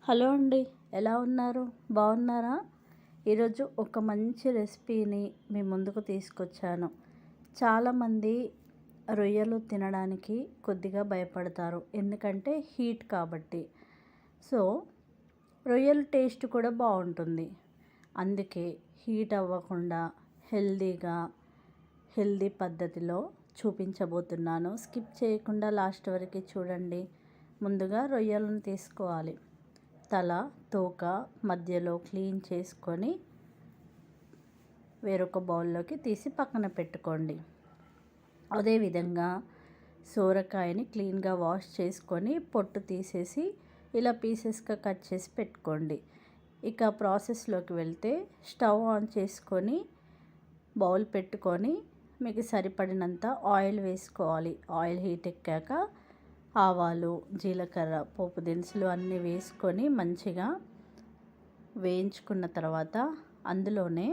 Hello అండి, ఎలా ఉన్నారు? బాగున్నారా? ఈరోజు ఒక మంచి రెసిపీని మీ ముందుకు తీసుకొచ్చాను. చాలామంది రొయ్యలు తినడానికి కొద్దిగా భయపడతారు, ఎందుకంటే హీట్ కాబట్టి. సో రొయ్యల టేస్ట్ కూడా బాగుంటుంది. అందుకే హీట్ అవ్వకుండా హెల్దీ పద్ధతిలో చూపించబోతున్నాను. స్కిప్ చేయకుండా లాస్ట్ వరకు చూడండి. ముందుగా రొయ్యలను తీసుకోవాలి. తల, తోక మధ్యలో క్లీన్ చేసుకొని వేరొక బౌల్లోకి తీసి పక్కన పెట్టుకోండి. అదేవిధంగా సోరకాయని క్లీన్గా వాష్ చేసుకొని పొట్టు తీసేసి ఇలా పీసెస్గా కట్ చేసి పెట్టుకోండి. ఇక ప్రాసెస్లోకి వెళ్తే స్టవ్ ఆన్ చేసుకొని బౌల్ పెట్టుకొని మీకు సరిపడినంత ఆయిల్ వేసుకోవాలి. ఆయిల్ హీట్ ఎక్కాక ఆవాలు, జీలకర్ర, పోపు దినుసులు అన్నీ వేసుకొని మంచిగా వేయించుకున్న తర్వాత అందులోనే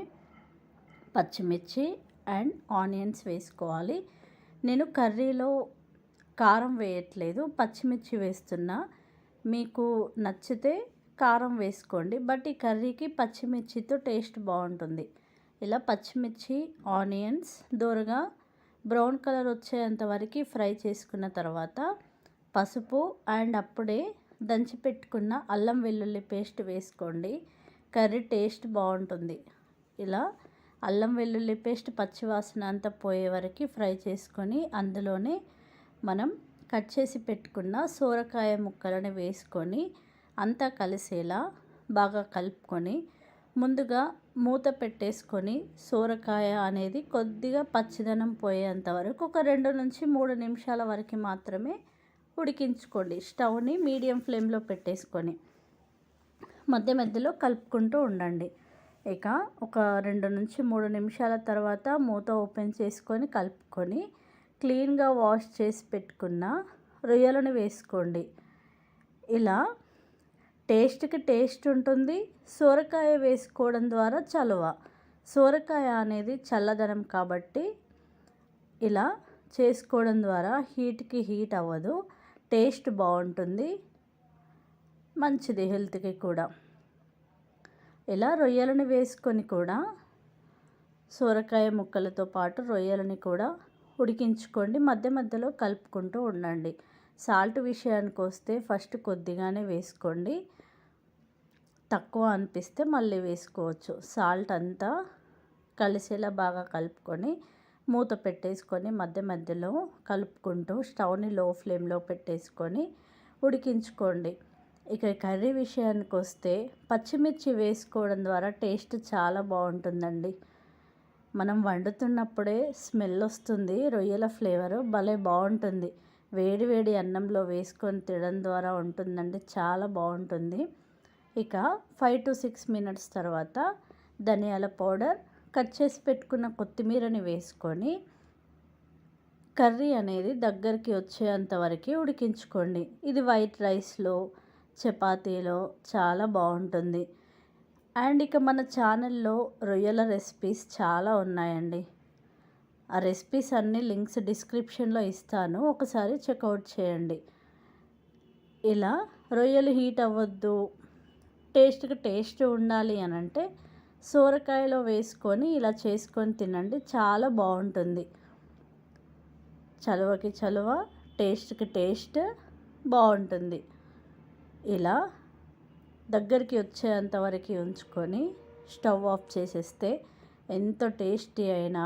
పచ్చిమిర్చి అండ్ ఆనియన్స్ వేసుకోవాలి. నేను కర్రీలో కారం వేయట్లేదు, పచ్చిమిర్చి వేస్తున్నా. మీకు నచ్చితే కారం వేసుకోండి, బట్ ఈ కర్రీకి పచ్చిమిర్చితో టేస్ట్ బాగుంటుంది. ఇలా పచ్చిమిర్చి, ఆనియన్స్ దోరగా బ్రౌన్ కలర్ వచ్చేంత వరకు ఫ్రై చేసుకున్న తర్వాత పసుపు అండ్ అప్పుడే దంచి పెట్టుకున్న అల్లం వెల్లుల్లి పేస్ట్ వేసుకోండి. కర్రీ టేస్ట్ బాగుంటుంది. ఇలా అల్లం వెల్లుల్లి పేస్ట్ పచ్చివాసన అంతా పోయే వరకు ఫ్రై చేసుకొని అందులోనే మనం కట్ చేసి పెట్టుకున్న సోరకాయ ముక్కలను వేసుకొని అంతా కలిసేలా బాగా కలుపుకొని ముందుగా మూత పెట్టేసుకొని సోరకాయ అనేది కొద్దిగా పచ్చిదనం పోయేంత వరకు ఒక 2 నుంచి 3 నిమిషాల వరకు మాత్రమే ఉడికించుకోండి. స్టవ్ని మీడియం ఫ్లేమ్లో పెట్టేసుకొని మధ్యలో కలుపుకుంటూ ఉండండి. ఇక ఒక 2 నుంచి 3 నిమిషాల తర్వాత మూత ఓపెన్ చేసుకొని కలుపుకొని క్లీన్గా వాష్ చేసి పెట్టుకున్న రొయ్యలను వేసుకోండి. ఇలా టేస్ట్కి టేస్ట్ ఉంటుంది. సోరకాయ వేసుకోవడం ద్వారా చలువ. సోరకాయ అనేది చల్లదనం కాబట్టి ఇలా చేసుకోవడం ద్వారా హీట్కి హీట్ అవ్వదు, టేస్ట్ బాగుంటుంది, మంచిది హెల్త్కి కూడా. ఇలా రొయ్యలను వేసుకొని కూడా సోరకాయ ముక్కలతో పాటు రొయ్యలని కూడా ఉడికించుకోండి. మధ్యలో కలుపుకుంటూ ఉండండి. సాల్ట్ విషయానికి వస్తే ఫస్ట్ కొద్దిగానే వేసుకోండి, తక్కువ అనిపిస్తే మళ్ళీ వేసుకోవచ్చు. సాల్ట్ అంతా కలిసేలా బాగా కలుపుకొని మూత పెట్టేసుకొని మధ్యలో కలుపుకుంటూ స్టవ్ని లో ఫ్లేమ్లో పెట్టేసుకొని ఉడికించుకోండి. ఇక కర్రీ విషయానికి వస్తే పచ్చిమిర్చి వేసుకోవడం ద్వారా టేస్ట్ చాలా బాగుంటుందండి. మనం వండుతున్నప్పుడే స్మెల్ వస్తుంది, రొయ్యల ఫ్లేవరు భలే బాగుంటుంది. వేడి అన్నంలో వేసుకొని తినడం ద్వారా ఉంటుందండి, చాలా బాగుంటుంది. ఇక 5 to 6 మినిట్స్ తర్వాత ధనియాల పౌడర్, కట్ చేసి పెట్టుకున్న కొత్తిమీరని వేసుకొని కర్రీ అనేది దగ్గరికి వచ్చేంత వరకు ఉడికించుకోండి. ఇది వైట్ రైస్లో, చపాతీలో చాలా బాగుంటుంది. అండ్ ఇక మన ఛానల్లో రొయ్యల రెసిపీస్ చాలా ఉన్నాయండి. ఆ రెసిపీస్ అన్నీ లింక్స్ డిస్క్రిప్షన్లో ఇస్తాను, ఒకసారి చెక్అవుట్ చేయండి. ఇలా రొయ్యలు హీట్ అవ్వద్దు, టేస్ట్కి టేస్ట్ ఉండాలి అని అంటే సోరకాయలో వేసుకొని ఇలా చేసుకొని తినండి, చాలా బాగుంటుంది. చలువకి చలువ, టేస్ట్కి టేస్ట్ బాగుంటుంది. ఇలా దగ్గరికి వచ్చేంత వరకు ఉంచుకొని స్టవ్ ఆఫ్ చేసేస్తే ఎంతో టేస్టీ అయిన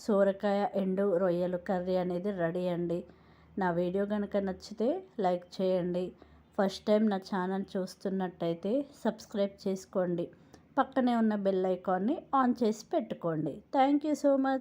సోరకాయ ఎండు రొయ్యలు కర్రీ అనేది రెడీ అండి. నా వీడియో కనుక నచ్చితే లైక్ చేయండి. ఫస్ట్ టైం నా ఛానల్ చూస్తున్నట్టయితే సబ్స్క్రైబ్ చేసుకోండి. పక్కనే ఉన్న బెల్ ఐకాన్ని ఆన్ చేసి పెట్టుకోండి. Thank you so much.